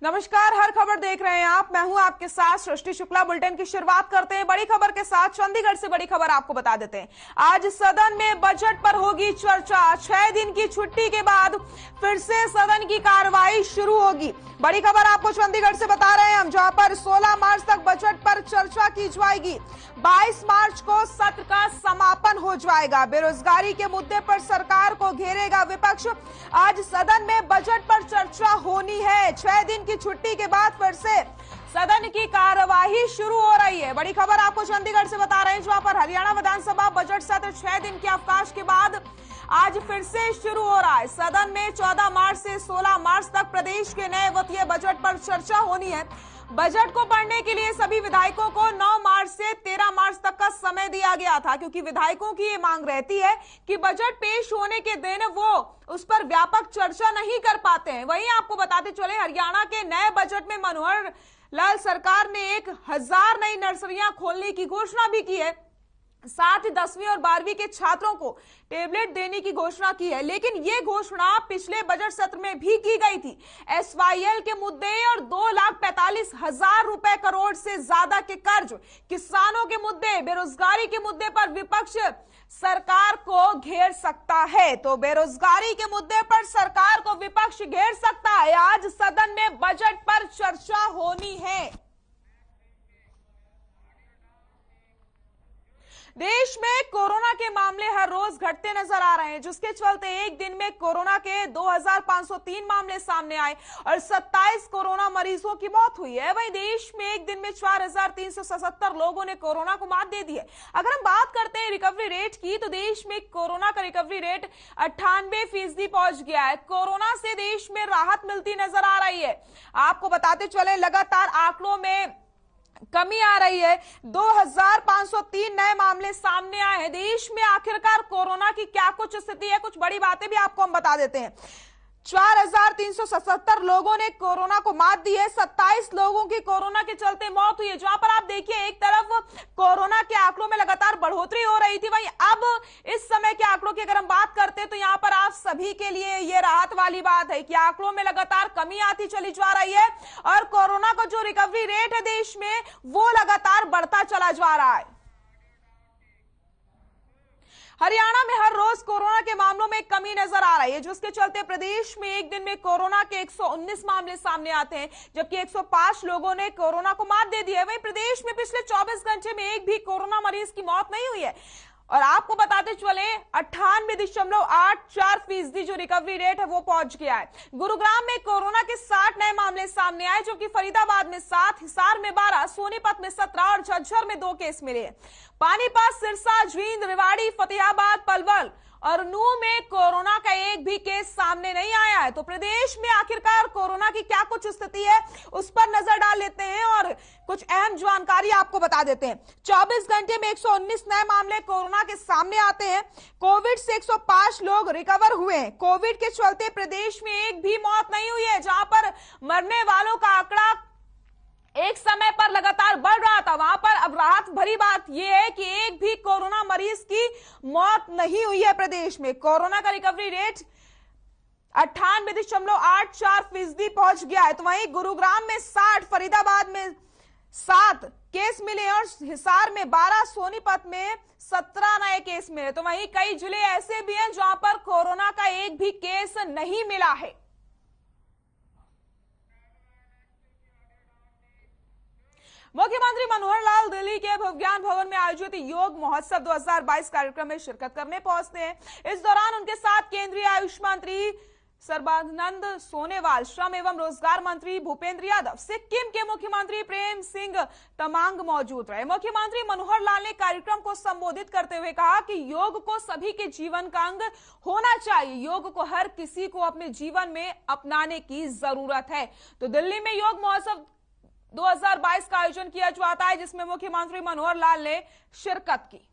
नमस्कार, हर खबर देख रहे हैं आप। मैं हूं आपके साथ सृष्टि शुक्ला। बुलेटिन की शुरुआत करते हैं बड़ी खबर के साथ। चंडीगढ़ से बड़ी खबर आपको बता देते हैं। आज सदन में बजट पर होगी चर्चा। 6 दिन की छुट्टी के बाद फिर से सदन की कार्रवाई शुरू होगी। बड़ी खबर आपको चंडीगढ़ से बता रहे हैं हम, जहां पर 16 मार्च तक बजट पर चर्चा की जाएगी। 22 मार्च को सत्र का समापन हो जाएगा। बेरोजगारी के मुद्दे पर सरकार को घेरेगा विपक्ष। आज सदन में बजट पर चर्चा होनी है। 6 दिन की छुट्टी के बाद फिर से सदन की कार्यवाही शुरू हो रही है। बड़ी खबर आपको चंडीगढ़ से बता रहे हैं, जहां पर हरियाणा विधानसभा बजट सत्र 6 दिन के अवकाश के बाद आज फिर से शुरू हो रहा है। सदन में 14 मार्च से 16 मार्च तक प्रदेश के नए वित्तीय बजट पर चर्चा होनी है। बजट को पढ़ने के लिए सभी विधायकों को 9 मार्च से 13 मार्च तक का समय दिया गया था, क्योंकि विधायकों की ये मांग रहती है कि बजट पेश होने के दिन वो उस पर व्यापक चर्चा नहीं कर पाते हैं। वहीं आपको बताते चले, हरियाणा के नए बजट में मनोहर लाल सरकार ने 1000 नई नर्सरियां खोलने की घोषणा भी की है। साथ ही 10वीं और 12वीं के छात्रों को टेबलेट देने की घोषणा की है। लेकिन यह घोषणा पिछले बजट सत्र में भी की गई थी। एसवाईएल के मुद्दे और 2,45,000 रुपए करोड़ से ज्यादा के कर्ज, किसानों के मुद्दे, बेरोजगारी के मुद्दे पर विपक्ष सरकार को घेर सकता है। तो बेरोजगारी के मुद्दे पर सरकार को विपक्ष घेर सकता है। आज सदन में बजट पर चर्चा होनी है। देश में कोरोना के मामले हर रोज घटते नजर आ रहे हैं, जिसके चलते एक दिन में कोरोना के 2,503 मामले सामने आए और 27 कोरोना मरीजों की मौत हुई है। वहीं देश में एक दिन में 4,377 लोगों ने कोरोना को मात दे दी है। अगर हम बात करते हैं रिकवरी रेट की, तो देश में कोरोना का रिकवरी रेट 98% पहुंच गया है। कोरोना से देश में राहत मिलती नजर आ रही है। आपको बताते चले, लगातार आंकड़ों में कमी आ रही है। 2,503 नए मामले सामने आए हैं। देश में आखिरकार कोरोना की क्या कुछ स्थिति है, कुछ बड़ी बातें भी आपको हम बता देते हैं। 4,377 लोगों ने कोरोना को मात दी है। 27 लोगों की कोरोना के चलते मौत हुई है। जहां पर आप देखिए, एक तरफ कोरोना के आंकड़ों में लगातार बढ़ोतरी हो रही थी, वहीं अब इस समय के आंकड़ों की अगर हम बात करते हैं, तो यहां पर आप सभी के लिए यह राहत वाली बात है कि आंकड़ों में लगातार कमी आती चली जा रही है और कोरोना का जो रिकवरी रेट है देश में, वो लगातार बढ़ता चला जा रहा है। हरियाणा में हर रोज कोरोना के मामलों में कमी नजर आ रही है, जिसके चलते प्रदेश में एक दिन में कोरोना के 119 मामले सामने आते हैं, जबकि 105 लोगों ने कोरोना को मात दे दी है। वहीं प्रदेश में पिछले 24 घंटे में एक भी कोरोना मरीज की मौत नहीं हुई है। और आपको बताते चले, 98.84% जो रिकवरी रेट है वो पहुंच गया है। गुरुग्राम में कोरोना के 60 नए मामले सामने आए, जो कि फरीदाबाद में 7, हिसार में 12, सोनीपत में 17 और झज्जर में 2 केस मिले। पानीपत, सिरसा, जींद, रेवाड़ी, फतेहाबाद, पलवल और नूह में कोरोना का एक भी केस सामने नहीं आया है। तो प्रदेश में आखिरकार कोरोना की क्या कुछ स्थिति है, उस पर नजर डाल लेते हैं और कुछ अहम जानकारी आपको बता देते हैं। 24 घंटे में 119 नए मामले कोरोना के सामने आते हैं। कोविड से 105 लोग रिकवर हुए हैं। कोविड के चलते प्रदेश में एक भी मौत नहीं हुई है। जहां पर मरने वालों का आंकड़ा एक समय पर लगातार बढ़ रहा था, वहां पर अब राहत भरी बात यह है कि एक भी कोरोना मरीज की मौत नहीं हुई है। प्रदेश में कोरोना का रिकवरी रेट 98.84% पहुंच गया है। तो वहीं गुरुग्राम में 60, फरीदाबाद में 7 केस मिले और हिसार में 12, सोनीपत में 17 नए केस मिले। तो वहीं कई जिले ऐसे भी हैं जहां पर कोरोना का एक भी केस नहीं मिला है। मुख्यमंत्री मनोहर लाल दिल्ली के विज्ञान भवन में आयोजित योग महोत्सव 2022 कार्यक्रम में शिरकत करने पहुंचते हैं। इस दौरान उनके साथ केंद्रीय आयुष मंत्री सर्बानंद सोनोवाल, श्रम एवं रोजगार मंत्री भूपेंद्र यादव, सिक्किम के मुख्यमंत्री प्रेम सिंह तमांग मौजूद रहे। मुख्यमंत्री मनोहर लाल ने कार्यक्रम को संबोधित करते हुए कहा कि योग को सभी के जीवन का अंग होना चाहिए। योग को हर किसी को अपने जीवन में अपनाने की जरूरत है। तो दिल्ली में योग महोत्सव 2022 का आयोजन किया जाता है, जिसमें मुख्यमंत्री मनोहर लाल ने शिरकत की।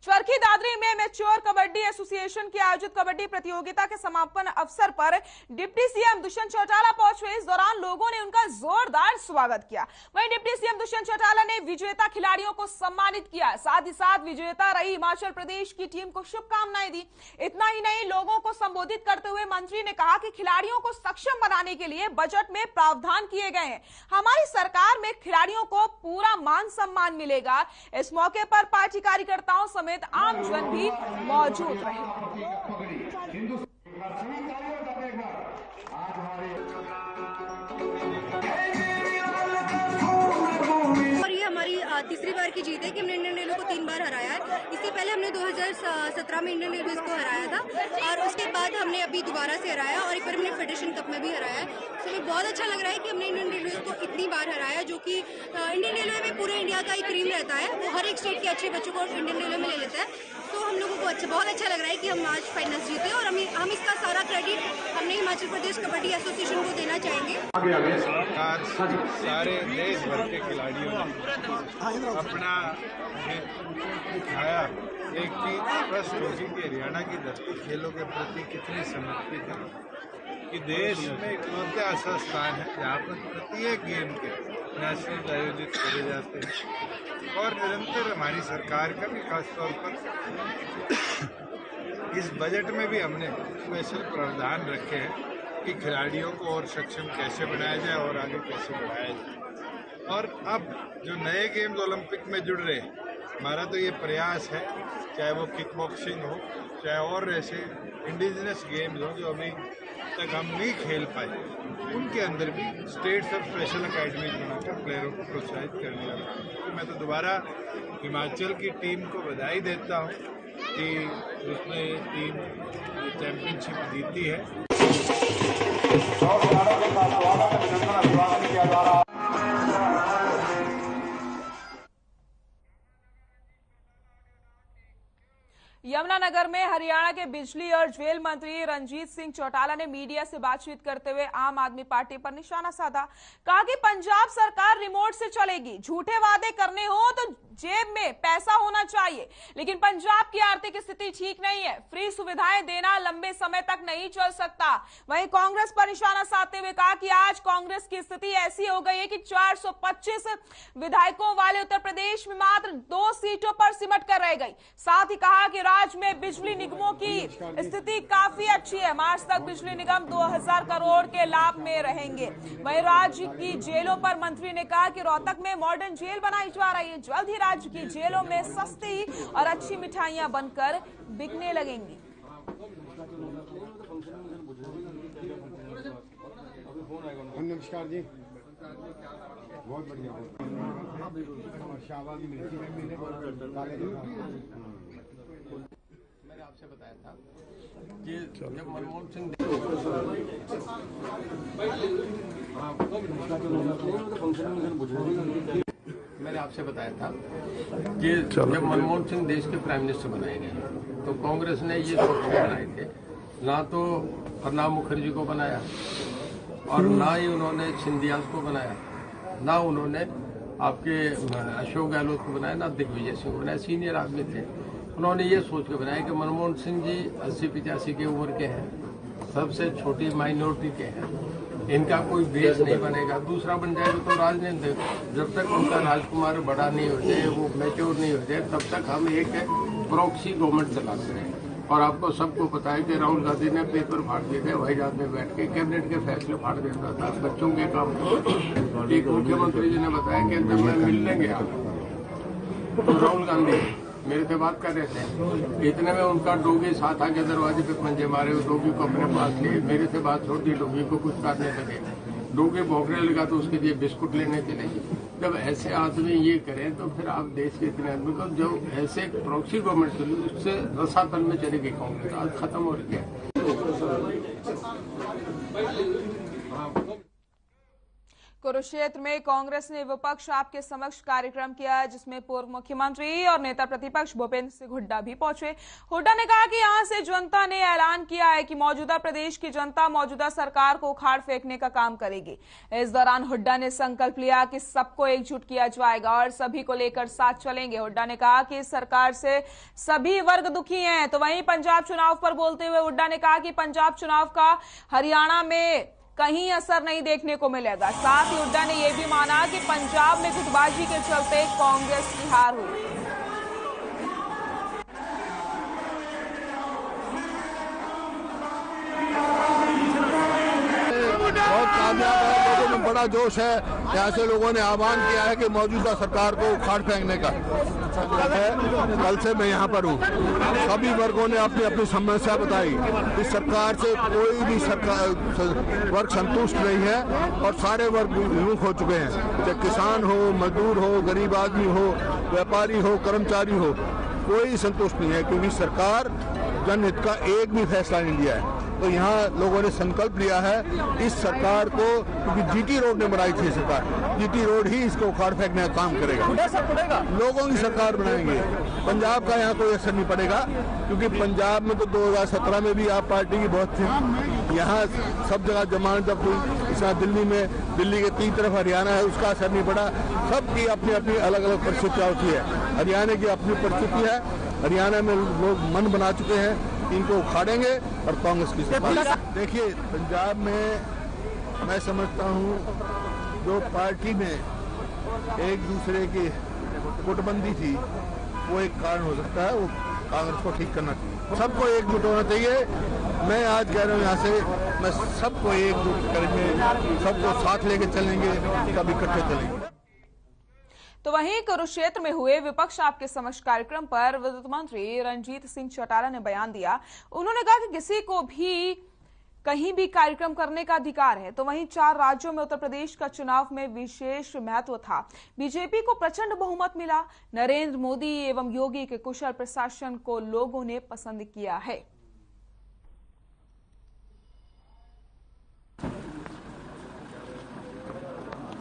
चरखी दादरी में मैच्योर कबड्डी एसोसिएशन की आयोजित कबड्डी प्रतियोगिता के समापन अवसर पर डिप्टी सीएम दुष्यंत चौटाला पहुंचे। इस दौरान लोगों ने उनका जोरदार स्वागत किया। वहीं डिप्टी सीएम दुष्यंत चौटाला ने विजेता खिलाड़ियों को सम्मानित किया, साथ ही साथ विजेता रही हिमाचल प्रदेश की टीम को शुभकामनाएं दी। इतना ही नहीं, लोगों को संबोधित करते हुए मंत्री ने कहा कि खिलाड़ियों को सक्षम बनाने के लिए बजट में प्रावधान किए गए हैं। हमारी सरकार में खिलाड़ियों को पूरा मान सम्मान मिलेगा। इस मौके पर पार्टी कार्यकर्ताओं समेत आमजन भी मौजूद रहे। और ये हमारी तीसरी बार की जीत है कि हमने इंडियन रेलवे को 3 बार हराया है। इससे पहले हमने 2017 में इंडियन रेलवे को हराया था और उसके बाद हमने अभी दोबारा से हराया और एक बार हमने फेडरेशन कप में भी हराया है। तो हमें बहुत अच्छा लग रहा है कि हमने इंडियन रेलवे को इतनी बार हराया, जो कि इंडियन रेलवे में पूरे इंडिया का एक क्रीम रहता है। वो हर एक स्टेट के अच्छे बच्चों को इंडियन रेलवे में ले लेता है। तो हम लोगों को बहुत अच्छा लग रहा है कि हम आज फाइनल्स जीते और हम इसका सारा क्रेडिट हमने हिमाचल प्रदेश कबड्डी एसोसिएशन को देना चाहेंगे। सारे देश भर के खिलाड़ियों ने अपना दिखाया एक चीज स्पष्ट होगी कि हरियाणा की धरती खेलों के प्रति कितनी समर्पित है कि देश में इकलौता ऐसा स्थान है जहाँ पर प्रत्येक गेम के नेशनल आयोजित करे जाते हैं और निरंतर हमारी सरकार का भी खासतौर पर इस बजट में भी हमने स्पेशल प्रावधान रखे हैं कि खिलाड़ियों को और सक्षम कैसे बनाया जाए और आगे कैसे बढ़ाया जाए। और अब जो नए गेम्स ओलंपिक में जुड़ रहे हैं, हमारा तो ये प्रयास है, चाहे वो किक बॉक्सिंग हो, चाहे और ऐसे इंडिजिनस गेम्स हो जो अभी तक हम नहीं खेल पाए, उनके अंदर भी स्टेट्स और स्पेशल अकेडमीज बनाकर प्लेयरों को प्रोत्साहित करने लगा। तो मैं तो दोबारा हिमाचल की टीम को बधाई देता हूँ कि उसने ये टीम चैंपियनशिप जीती है। यमुनानगर में हरियाणा के बिजली और जेल मंत्री रंजीत सिंह चौटाला ने मीडिया से बातचीत करते हुए आम आदमी पार्टी पर निशाना साधा। कहा कि पंजाब सरकार रिमोट से चलेगी, झूठे वादे करने हो तो जेब में पैसा होना चाहिए, लेकिन पंजाब की आर्थिक स्थिति ठीक नहीं है। फ्री सुविधाएं देना लंबे समय तक नहीं चल सकता। वहीं कांग्रेस पर निशाना साधते हुए कहा कि आज कांग्रेस की स्थिति ऐसी हो गई है कि 425 विधायकों वाले उत्तर प्रदेश में मात्र 2 सीटों पर सिमट कर रह गई। साथ ही कहा कि राज्य में बिजली निगमों की स्थिति काफी अच्छी है। मार्च तक बिजली निगम 2000 करोड़ के लाभ में रहेंगे। वहीं राज्य की जेलों पर मंत्री ने कहा कि रोहतक में मॉडर्न जेल बनाई जा रही है। जल्द ही राज्य की जेलों में सस्ती और अच्छी मिठाइयां बनकर बिकने लगेंगी। नमस्कार जी, बहुत बढ़िया। शाबाश मिलती है। मैंने आपसे बताया था कि जब मनमोहन सिंह मैंने आपसे बताया था कि जब मनमोहन सिंह देश के प्राइम मिनिस्टर बनाए गए तो कांग्रेस ने ये सोच बनाए थे, ना तो प्रणब मुखर्जी को बनाया और ना ही उन्होंने सिंधिया को बनाया, ना उन्होंने आपके अशोक गहलोत को बनाया, ना दिग्विजय सिंह को बनाया। सीनियर आदमी थे, उन्होंने ये सोच के बनाया कि मनमोहन सिंह जी 80-85 की उम्र के हैं, सबसे छोटी माइनॉरिटी के हैं, इनका कोई बेस नहीं बनेगा। दूसरा बन जाएगा तो राजनीति, जब तक उनका राजकुमार बड़ा नहीं हो जाए, वो मैच्योर नहीं हो जाए, तब तक हम एक प्रॉक्सी गवर्नमेंट चलाते हैं। और आपको सबको पता है कि राहुल गांधी ने पेपर फाड़ दिए थे, वहीजाद में बैठ के कैबिनेट के फैसले फाड़ देता था बच्चों के काम को। एक मुख्यमंत्री जी ने बताया कि जब मैं मिलने गया तो राहुल गांधी मेरे से बात कर रहे थे, इतने में उनका डोगी साथ आके दरवाजे पे पंजे मारे, डोगी को अपने पास लिए, मेरे से बात छोड़ दी, डोगी को कुछ करने लगे। डोगी भौंकने लगा तो उसके लिए बिस्कुट लेने चले। जब ऐसे आदमी ये करें तो फिर आप देश के इतने आदमी को जो ऐसे प्रॉक्सी गवर्नमेंट चली उससे रसातल में चलेगी कांग्रेस, आज खत्म हो रही है। कुरुक्षेत्र में कांग्रेस ने विपक्ष आपके समक्ष कार्यक्रम किया, जिसमें पूर्व मुख्यमंत्री और नेता प्रतिपक्ष भूपेंद्र सिंह हुड्डा भी पहुंचे। हुड्डा ने कहा कि यहां से जनता ने ऐलान किया है कि मौजूदा प्रदेश की जनता मौजूदा सरकार को उखाड़ फेंकने का काम करेगी। इस दौरान हुड्डा ने संकल्प लिया कि सबको एकजुट किया जाएगा और सभी को लेकर साथ चलेंगे। हुड्डा ने कहा कि इस सरकार से सभी वर्ग दुखी हैं। तो वहीं पंजाब चुनाव पर बोलते हुए हुड्डा ने कहा कि पंजाब चुनाव का हरियाणा में कहीं असर नहीं देखने को मिलेगा। साथ ही हुड्डा ने यह भी माना कि पंजाब में गुटबाजी के चलते कांग्रेस की हार हुई। बहुत कामयाब है, लोगों में बड़ा जोश है। यहाँ से लोगों ने आह्वान किया है कि मौजूदा सरकार को उखाड़ फेंकने का। कल से मैं यहाँ पर हूँ, सभी वर्गों ने अपनी अपनी समस्या बताई। इस सरकार से कोई भी वर्ग संतुष्ट नहीं है और सारे वर्ग विमुख हो चुके हैं, चाहे किसान हो, मजदूर हो, गरीब आदमी हो, व्यापारी हो, कर्मचारी हो, कोई संतुष्ट नहीं है, क्योंकि सरकार जनहित का एक भी फैसला नहीं लिया है। तो यहाँ लोगों ने संकल्प लिया है इस सरकार को, क्योंकि जीटी रोड ने बनाई थी सरकार, जीटी रोड ही इसको उखाड़ फेंकने का काम करेगा। लोगों की सरकार बनाएंगे, पंजाब का यहाँ कोई असर नहीं पड़ेगा, क्योंकि पंजाब में तो 2017 में भी आप पार्टी की बहुत थी। यहाँ सब जगह जमानत जब हुई, इस दिल्ली में, दिल्ली के 3 तरफ हरियाणा है, उसका असर नहीं पड़ा। सबकी अपनी अपनी अलग अलग परिस्थितियाँ होती है। हरियाणा की अपनी परिस्थिति है, हरियाणा में लोग मन बना चुके हैं इनको उखाड़ेंगे और कांग्रेस की सरकार। देखिए, पंजाब में मैं समझता हूँ जो पार्टी में एक दूसरे की गुटबंदी थी वो एक कारण हो सकता है, वो कांग्रेस को ठीक करना चाहिए। सबको एकजुट होना चाहिए। मैं आज कह रहा हूँ यहाँ से, मैं सबको एकजुट करेंगे, सबको साथ लेके चलेंगे, सब इकट्ठे चलेंगे। तो वहीं कुरुक्षेत्र में हुए विपक्ष आपके समक्ष कार्यक्रम पर विद्युत मंत्री रणजीत सिंह चौटाला ने बयान दिया। उन्होंने कहा कि किसी को भी कहीं भी कार्यक्रम करने का अधिकार है। तो वहीं 4 राज्यों में उत्तर प्रदेश का चुनाव में विशेष महत्व था। बीजेपी को प्रचंड बहुमत मिला। नरेंद्र मोदी एवं योगी के कुशल प्रशासन को लोगों ने पसंद किया है।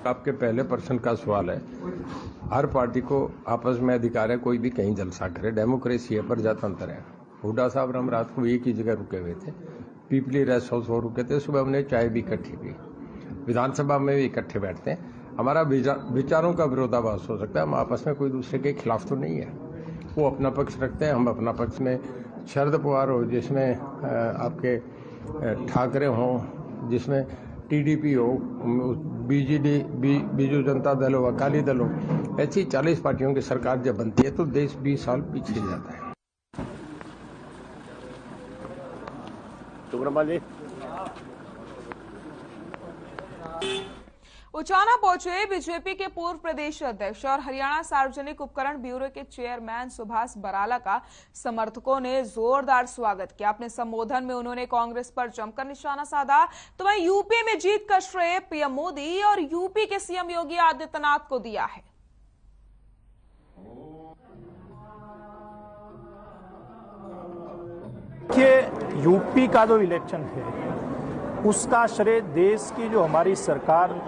आपके पहले प्रश्न का सवाल है, हर पार्टी को आपस में अधिकार है, कोई भी कहीं जलसा करे, डेमोक्रेसी है, प्रजातंत्र है। हुड्डा साहब हम रात को एक ही जगह रुके हुए थे, पीपली रेस्ट हाउस हो रुके थे। सुबह हमने चाय भी इकट्ठी पी, विधानसभा में भी इकट्ठे बैठते हैं। हमारा विचारों का विरोधाभास हो सकता है, हम आपस में कोई दूसरे के खिलाफ तो नहीं है। वो अपना पक्ष रखते हैं, हम अपना पक्ष में। शरद पवार हो, जिसमें आपके ठाकरे हों, जिसमें टीडीपी हो, बीजेडी, बीजू जनता दल हो, अकाली दल हो, ऐसी 40 पार्टियों की सरकार जब बनती है तो देश 20 साल पीछे जाता है। उचाना पहुंचे बीजेपी के पूर्व प्रदेश अध्यक्ष और हरियाणा सार्वजनिक उपकरण ब्यूरो के चेयरमैन सुभाष बराला का समर्थकों ने जोरदार स्वागत किया। अपने संबोधन में उन्होंने कांग्रेस पर जमकर निशाना साधा। तो वहीं यूपी में जीत का श्रेय पीएम मोदी और यूपी के सीएम योगी आदित्यनाथ को दिया है। देखिए, यूपी का जो इलेक्शन है उसका श्रेय देश की जो हमारी सरकार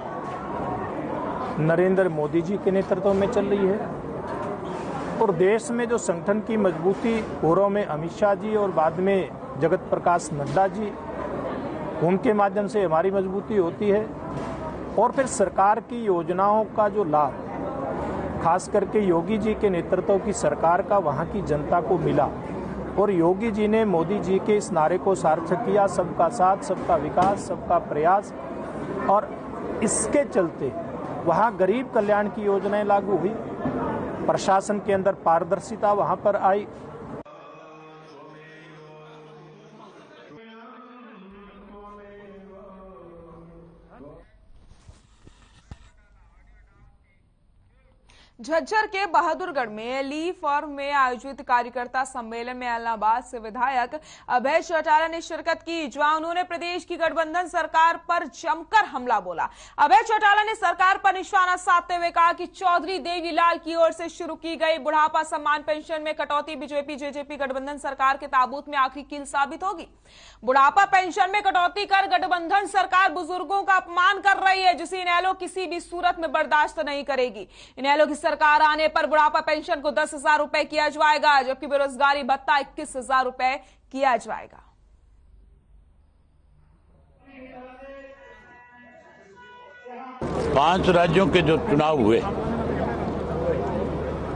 नरेंद्र मोदी जी के नेतृत्व में चल रही है और देश में जो संगठन की मजबूती पूर्व में अमित शाह जी और बाद में जगत प्रकाश नड्डा जी, उनके माध्यम से हमारी मजबूती होती है। और फिर सरकार की योजनाओं का जो लाभ खास करके योगी जी के नेतृत्व की सरकार का वहाँ की जनता को मिला और योगी जी ने मोदी जी के इस नारे को सार्थक किया, सबका साथ, सबका विकास, सबका प्रयास। और इसके चलते वहाँ गरीब कल्याण की योजनाएं लागू हुई, प्रशासन के अंदर पारदर्शिता वहाँ पर आई। झज्जर के बहादुरगढ़ में ली फॉर्म में आयोजित कार्यकर्ता सम्मेलन में ऐलनाबाद से विधायक अभय चौटाला ने शिरकत की, जहां उन्होंने प्रदेश की गठबंधन सरकार पर जमकर हमला बोला। अभय चौटाला ने सरकार पर निशाना साधते हुए कहा कि चौधरी देवीलाल की ओर से शुरू की गई बुढ़ापा सम्मान पेंशन में कटौती बीजेपी जेजेपी गठबंधन सरकार के ताबूत में आखिरी कील साबित होगी। बुढ़ापा पेंशन में कटौती कर गठबंधन सरकार बुजुर्गों का अपमान कर रही है, जिसे इनेलो किसी भी सूरत में बर्दाश्त नहीं करेगी। इनेलो की सरकार आने पर बुढ़ापा पेंशन को 10,000 रुपए किया जाएगा, जबकि बेरोजगारी भत्ता 21,000 रुपए किया जाएगा। पांच राज्यों के जो चुनाव हुए,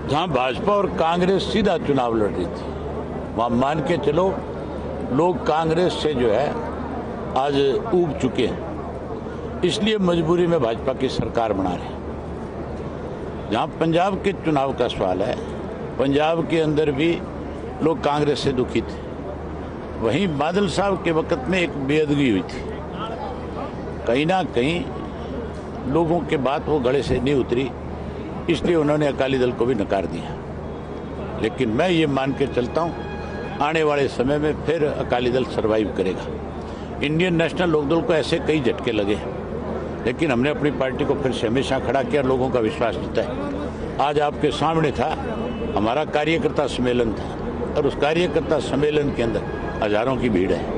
जहां भाजपा और कांग्रेस सीधा चुनाव लड़ रही थी, वहां मान के चलो लोग कांग्रेस से जो है आज ऊब चुके हैं, इसलिए मजबूरी में भाजपा की सरकार बना रहे हैं। जहां पंजाब के चुनाव का सवाल है, पंजाब के अंदर भी लोग कांग्रेस से दुखी थे, वहीं बादल साहब के वक्त में एक बेअदबी हुई थी, कहीं ना कहीं लोगों के बात वो गले से नहीं उतरी, इसलिए उन्होंने अकाली दल को भी नकार दिया। लेकिन मैं ये मान के चलता हूँ आने वाले समय में फिर अकाली दल सरवाइव करेगा। इंडियन नेशनल लोकदल को ऐसे कई झटके लगे, लेकिन हमने अपनी पार्टी को फिर से हमेशा खड़ा किया, लोगों का विश्वास जीता है। आज आपके सामने था हमारा कार्यकर्ता सम्मेलन था, और उस कार्यकर्ता सम्मेलन के अंदर हजारों की भीड़ है।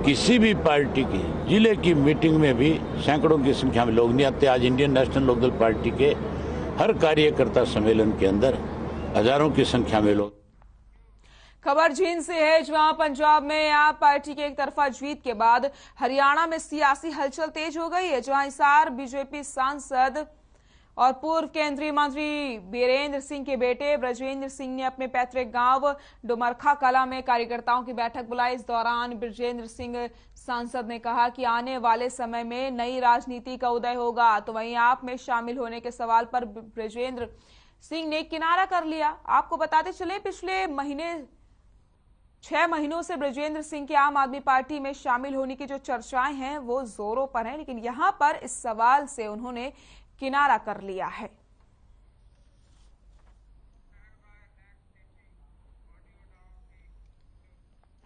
किसी भी पार्टी की जिले की मीटिंग में भी सैकड़ों की संख्या में लोग नहीं आते। आज इंडियन नेशनल लोकदल पार्टी के हर कार्यकर्ता सम्मेलन के अंदर हजारों की संख्या में लोग। खबर जींद से है, जहां पंजाब में आप पार्टी की एक तरफा जीत के बाद हरियाणा में सियासी हलचल तेज हो गई है, जहां हिसार बीजेपी सांसद और पूर्व केंद्रीय मंत्री बीरेंद्र सिंह के बेटे ब्रजेंद्र सिंह ने अपने पैतृक गांव डुमरखा कला में कार्यकर्ताओं की बैठक बुलाई। इस दौरान ब्रजेंद्र सिंह सांसद ने कहा कि आने वाले समय में नई राजनीति का उदय होगा, तो वहीं आप में शामिल होने के सवाल पर ब्रजेंद्र सिंह ने किनारा कर लिया। आपको बताते चले, पिछले 6 महीनों से ब्रजेंद्र सिंह के आम आदमी पार्टी में शामिल होने की जो चर्चाएं हैं वो जोरों पर हैं, लेकिन यहां पर इस सवाल से उन्होंने किनारा कर लिया है।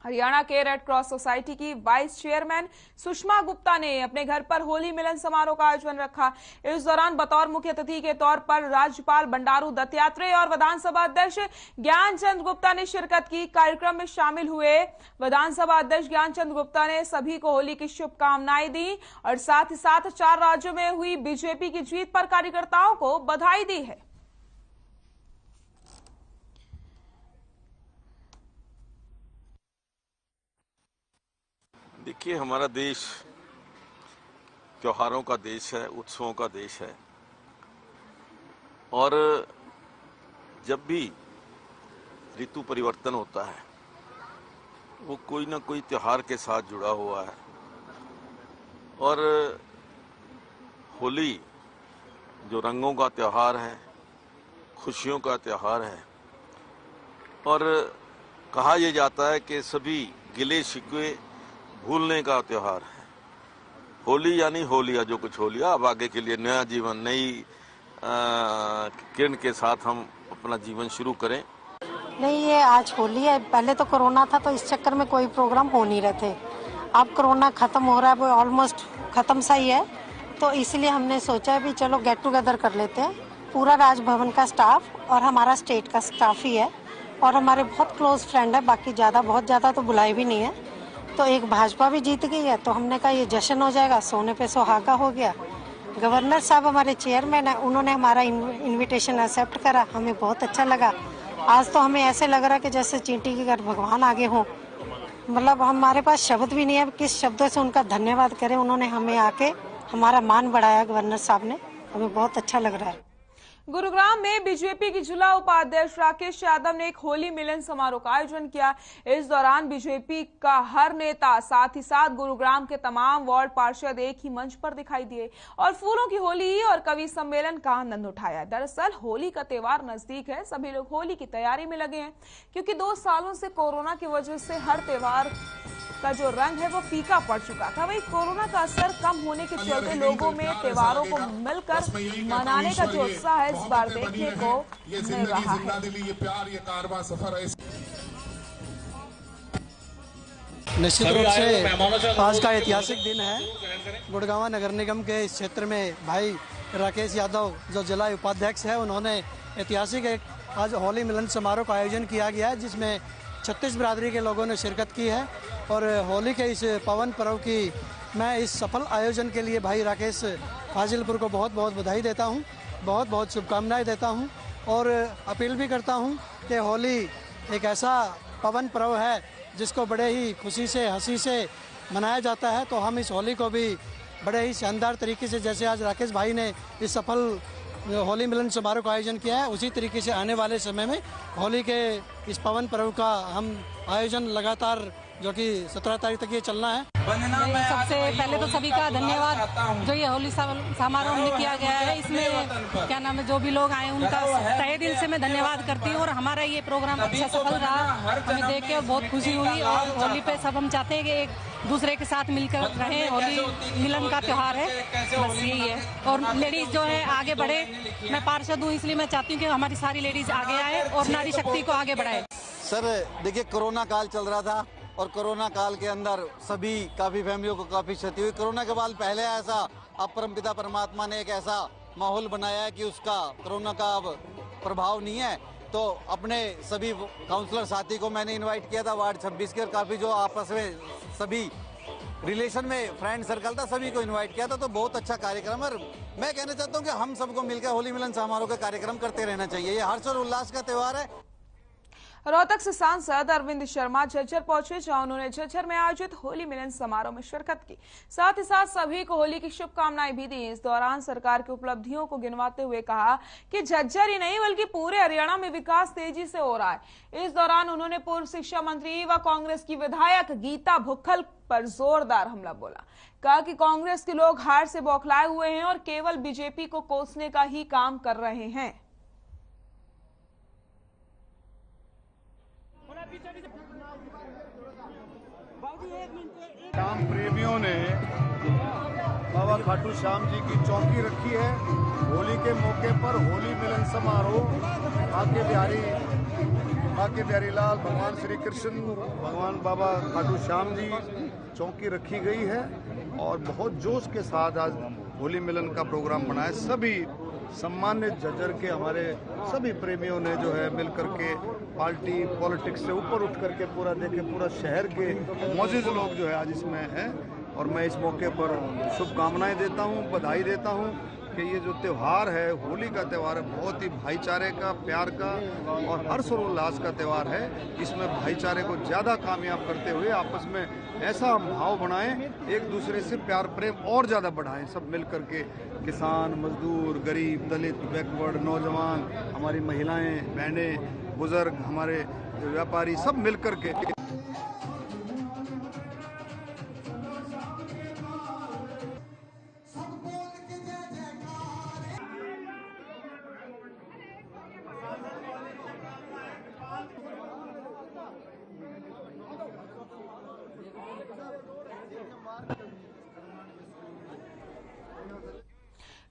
हरियाणा के रेड क्रॉस सोसाइटी की वाइस चेयरमैन सुषमा गुप्ता ने अपने घर पर होली मिलन समारोह का आयोजन रखा। इस दौरान बतौर मुख्य अतिथि के तौर पर राज्यपाल बंडारू दत्तात्रेय और विधानसभा अध्यक्ष ज्ञानचंद गुप्ता ने शिरकत की। कार्यक्रम में शामिल हुए विधानसभा अध्यक्ष ज्ञानचंद गुप्ता ने सभी को होली की शुभकामनाएं दी और साथ ही साथ 4 राज्यों में हुई बीजेपी की जीत पर कार्यकर्ताओं को बधाई दी है। देखिए, हमारा देश त्योहारों का देश है, उत्सवों का देश है, और जब भी ऋतु परिवर्तन होता है वो कोई ना कोई त्योहार के साथ जुड़ा हुआ है। और होली जो रंगों का त्योहार है, खुशियों का त्योहार है, और कहा यह जाता है कि सभी गिले शिकवे भूलने का त्योहार है। होली यानी होलिया, जो कुछ हो लिया, अब आगे के लिए नया जीवन, नई किरण के साथ हम अपना जीवन शुरू करें। नहीं, ये आज होली है। पहले तो कोरोना था, तो इस चक्कर में कोई प्रोग्राम हो नहीं रहे थे। अब कोरोना खत्म हो रहा है, वो ऑलमोस्ट खत्म सा ही है, तो इसलिए हमने सोचा भी चलो गेट टुगेदर कर लेते हैं। पूरा राजभवन का स्टाफ और हमारा स्टेट का स्टाफ ही है, और हमारे बहुत क्लोज फ्रेंड है, बाकी बहुत ज़्यादा तो बुलाए भी नहीं है। तो एक भाजपा भी जीत गई है, तो हमने कहा ये जश्न हो जाएगा, सोने पे सुहागा हो गया। गवर्नर साहब हमारे चेयरमैन है, उन्होंने हमारा इनविटेशन एक्सेप्ट करा, हमें बहुत अच्छा लगा। आज तो हमें ऐसे लग रहा है कि जैसे चींटी के घर भगवान आगे हों। मतलब हमारे पास शब्द भी नहीं है, किस शब्दों से उनका धन्यवाद करें। उन्होंने हमें आके हमारा मान बढ़ाया, गवर्नर साहब ने, हमें बहुत अच्छा लग रहा है। गुरुग्राम में बीजेपी की जिला उपाध्यक्ष राकेश यादव ने एक होली मिलन समारोह का आयोजन किया। इस दौरान बीजेपी का हर नेता, साथ ही साथ गुरुग्राम के तमाम वार्ड पार्षद एक ही मंच पर दिखाई दिए और फूलों की होली और कवि सम्मेलन का आनंद उठाया। दरअसल होली का त्योहार नजदीक है, सभी लोग होली की तैयारी में लगे हैं, क्योंकि 2 सालों से कोरोना की वजह से हर त्योहार का जो रंग है वो फीका पड़ चुका था। वहीं कोरोना का असर कम होने के चलते लोगों में त्योहारों को मिलकर मनाने का जो उत्साह है इस बार देखने को मिल रहा है। निश्चित रूप से आज का ऐतिहासिक दिन है। गुड़गांव नगर निगम के इस क्षेत्र में भाई राकेश यादव जो जिला उपाध्यक्ष है, उन्होंने ऐतिहासिक एक आज होली मिलन समारोह का आयोजन किया गया है, जिसमें 36 बिरादरी के लोगों ने शिरकत की है। और होली के इस पवन पर्व की मैं इस सफल आयोजन के लिए भाई राकेश फाजिलपुर को बहुत बहुत बधाई देता हूं, बहुत बहुत शुभकामनाएं देता हूं और अपील भी करता हूं कि होली एक ऐसा पवन पर्व है जिसको बड़े ही खुशी से हंसी से मनाया जाता है। तो हम इस होली को भी बड़े ही शानदार तरीके से, जैसे आज राकेश भाई ने इस सफल होली मिलन समारोह का आयोजन किया है, उसी तरीके से आने वाले समय में होली के इस पवन पर्व का हम आयोजन लगातार जो कि 17 तारीख तक ये चलना है। सबसे पहले तो सभी का धन्यवाद जो ये होली समारोह में किया गया है। इसमें क्या नाम है, जो भी लोग आए उनका तहे दिल से मैं धन्यवाद करती हूँ। और हमारा ये प्रोग्राम अच्छा सफल रहा, हमें देख के बहुत खुशी हुई। और होली पे सब हम चाहते हैं कि एक दूसरे के साथ मिलकर रहें। होली मिलन का त्योहार है, बस यही है। और लेडीज जो है आगे बढ़े, मैं पार्षद हूँ इसलिए मैं चाहती हूँ कि हमारी सारी लेडीज आगे आए और नारी शक्ति को आगे बढ़ाए। सर देखिए, कोरोना काल चल रहा था और कोरोना काल के अंदर सभी काफी फैमिलियों को काफी क्षति हुई। कोरोना के बाद पहले ऐसा अब परमपिता परमात्मा ने एक ऐसा माहौल बनाया है कि उसका कोरोना का अब प्रभाव नहीं है। तो अपने सभी काउंसलर साथी को मैंने इनवाइट किया था वार्ड 26 के, और काफी जो आपस में सभी रिलेशन में फ्रेंड सर्कल था, सभी को इनवाइट किया था। तो बहुत अच्छा कार्यक्रम। और मैं कहना चाहता हूँ कि हम सबको मिलकर होली मिलन समारोह का कार्यक्रम करते रहना चाहिए। ये हर्ष और उल्लास का त्योहार है। रोहतक से सांसद अरविंद शर्मा झज्जर पहुंचे, जहां उन्होंने झज्जर में आयोजित होली मिलन समारोह में शिरकत की। साथ ही साथ सभी को होली की शुभकामनाएं भी दी। इस दौरान सरकार की उपलब्धियों को गिनवाते हुए कहा कि झज्जर ही नहीं बल्कि पूरे हरियाणा में विकास तेजी से हो रहा है। इस दौरान उन्होंने पूर्व शिक्षा मंत्री व कांग्रेस की विधायक गीता भुक्खल पर जोरदार हमला बोला। कहा कि कांग्रेस के लोग हार से बौखलाए हुए हैं और केवल बीजेपी को कोसने का ही काम कर रहे हैं। राम प्रेमियों ने बाबा खाटू श्याम जी की चौकी रखी है। होली के मौके पर होली मिलन समारोह बाके बिहारी लाल, भगवान श्री कृष्ण, भगवान बाबा खाटू श्याम जी चौकी रखी गई है। और बहुत जोश के साथ आज होली मिलन का प्रोग्राम बनाया। सभी सम्मानित झज्जर के हमारे सभी प्रेमियों ने जो है मिल करके पार्टी पॉलिटिक्स से ऊपर उठ करके पूरा देखे, पूरा शहर के मौजूद लोग जो है आज इसमें हैं। और मैं इस मौके पर शुभकामनाएं देता हूं, बधाई देता हूं कि ये जो त्यौहार है, होली का त्यौहार है, बहुत ही भाईचारे का, प्यार का और हर्ष और उल्लास का त्यौहार है। इसमें भाईचारे को ज़्यादा कामयाब करते हुए आपस में ऐसा भाव बनाएं, एक दूसरे से प्यार प्रेम और ज़्यादा बढ़ाएं। सब मिल करके किसान, मजदूर, गरीब, दलित, बैकवर्ड, नौजवान, हमारी महिलाएं, बहनें, बुजुर्ग, हमारे व्यापारी, सब मिल करके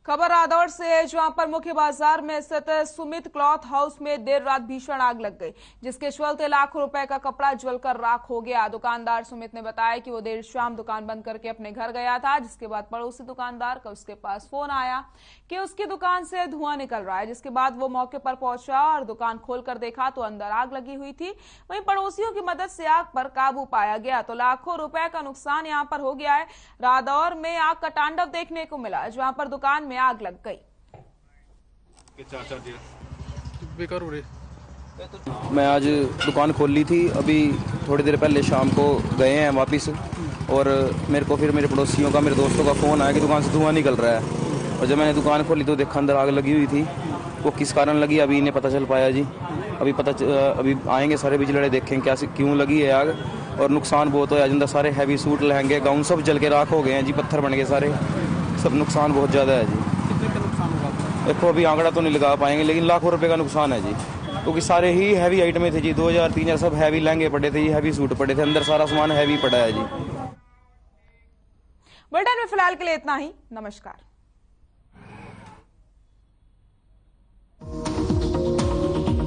खबर रादौर से है, जहां पर मुख्य बाजार में स्थित सुमित क्लॉथ हाउस में देर रात भीषण आग लग गई, जिसके चलते लाखों रुपए का कपड़ा जलकर राख हो गया। दुकानदार सुमित ने बताया कि वो देर शाम दुकान बंद करके अपने घर गया था, जिसके बाद पड़ोसी दुकानदार का उसके पास फोन आया कि उसकी दुकान से धुआं निकल रहा है। जिसके बाद वो मौके पर पहुंचा और दुकान खोलकर देखा तो अंदर आग लगी हुई थी। वहीं पड़ोसियों की मदद से आग पर काबू पाया गया तो लाखों रुपए का नुकसान यहाँ पर हो गया है। रादौर में आग का तांडव देखने को मिला, जहाँ पर दुकान में आग लग गई। मैं आज दुकान खोल ली थी, अभी थोड़ी देर पहले शाम को गए हैं वापस, और मेरे को फिर मेरे पड़ोसियों का, मेरे दोस्तों का फ़ोन आया कि दुकान से धुआं निकल रहा है। और जब मैंने दुकान खोली तो देखा अंदर आग लगी हुई थी। वो किस कारण लगी अभी इन्हें पता चल पाया जी। अभी आएंगे सारे बिजली देखेंगे क्या क्यों लगी है आग। और नुकसान बहुत होया, जिंदा सारे हैवी सूट, लहंगे, गाउन सब जल के राख हो गए हैं जी, पत्थर बन गए सारे, सब नुकसान बहुत ज़्यादा है जी। देखो अभी आंकड़ा तो नहीं लगा पाएंगे, लेकिन लाखों रुपए का नुकसान है जी। क्योंकि सारे ही हैवी आइटमें थे जी, 2000 3000 सब हैवी लहंगे पड़े थे, हैवी सूट पड़े थे, अंदर सारा सामान हैवी पड़ा है जी। बुलेटिन में फिलहाल के लिए इतना ही। नमस्कार।